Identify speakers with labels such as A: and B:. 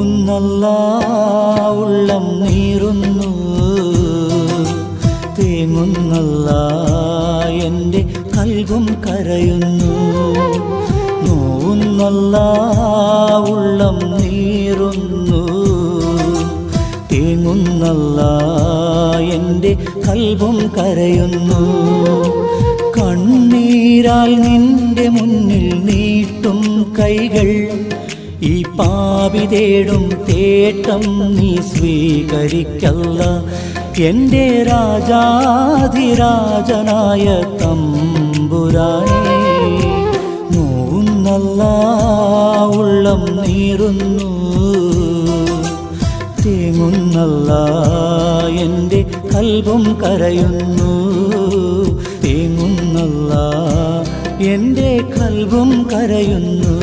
A: നോവുന്നല്ലാ ഉള്ളം നീറുന്നു, തേങ്ങുന്നല്ലാ എൻ്റെ കൽബും കരയുന്നു. നോവുന്നല്ലാ ഉള്ളം നീറുന്നു, തേങ്ങുന്നല്ലാ എൻ്റെ കൽബും കരയുന്നു. കണ്ണീരാൽ നിന്റെ മുന്നിൽ നീട്ടും കൈകൾ, ഈ പാപി തേടും തേട്ടം നീ സ്വീകരിക്കല്ല. എൻ്റെ രാജാധിരാജനായ തമ്പുരാനേ, നോവുന്നല്ലാ ഉള്ളം നീറുന്നു, തേങ്ങുന്നല്ലാ എൻ്റെ കൽബും കരയുന്നു. തേങ്ങുന്നല്ലാ എൻ്റെ കൽബും കരയുന്നു.